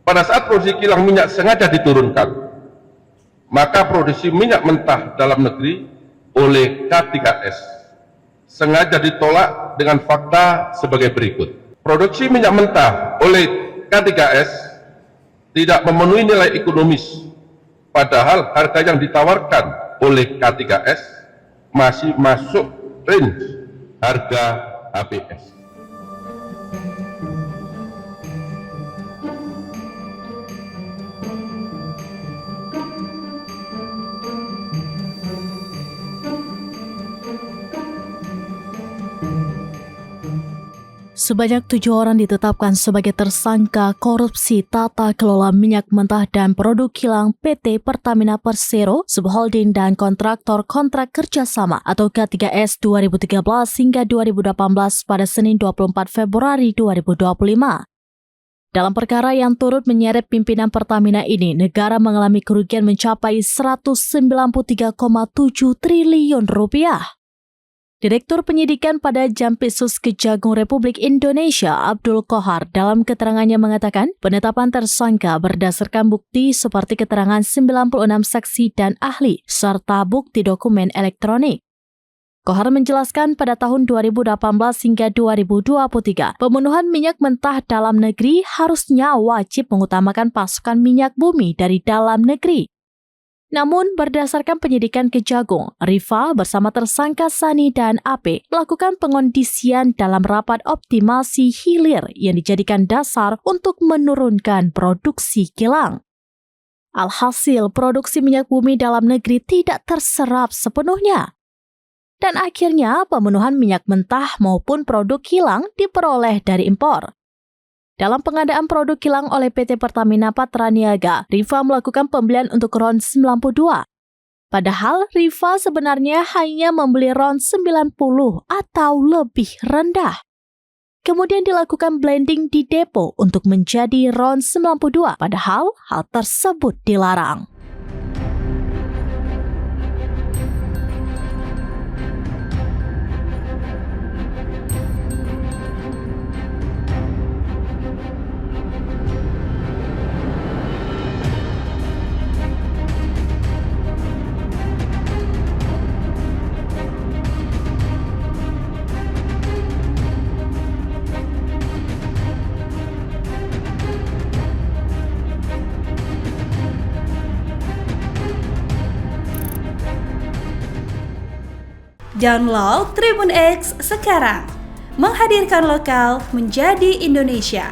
Pada saat produksi kilang minyak sengaja diturunkan, maka produksi minyak mentah dalam negeri oleh K3S sengaja ditolak dengan fakta sebagai berikut. Produksi minyak mentah oleh K3S tidak memenuhi nilai ekonomis, padahal harga yang ditawarkan oleh K3S masih masuk range harga HPS. Sebanyak 7 orang ditetapkan sebagai tersangka korupsi tata kelola minyak mentah dan produk kilang PT Pertamina Persero, subholding dan kontraktor kontrak kerjasama atau K3S 2013 hingga 2018 pada Senin 24 Februari 2025. Dalam perkara yang turut menyeret pimpinan Pertamina ini, negara mengalami kerugian mencapai 193,7 triliun rupiah. Direktur Penyidikan pada Jampitsus Kejagung Republik Indonesia, Abdul Qohar, dalam keterangannya mengatakan penetapan tersangka berdasarkan bukti seperti keterangan 96 saksi dan ahli, serta bukti dokumen elektronik. Qohar menjelaskan pada tahun 2018 hingga 2023, pemenuhan minyak mentah dalam negeri harusnya wajib mengutamakan pasokan minyak bumi dari dalam negeri. Namun, berdasarkan penyidikan Kejagung, Rifa bersama tersangka Sani dan AP melakukan pengondisian dalam rapat optimasi hilir yang dijadikan dasar untuk menurunkan produksi kilang. Alhasil, produksi minyak bumi dalam negeri tidak terserap sepenuhnya. Dan akhirnya, pemenuhan minyak mentah maupun produk kilang diperoleh dari impor. Dalam pengadaan produk kilang oleh PT Pertamina Patraniaga, Rifa melakukan pembelian untuk RON 92. Padahal Rifa sebenarnya hanya membeli RON 90 atau lebih rendah. Kemudian dilakukan blending di depo untuk menjadi RON 92, padahal hal tersebut dilarang. Download Tribun X sekarang, menghadirkan lokal menjadi Indonesia.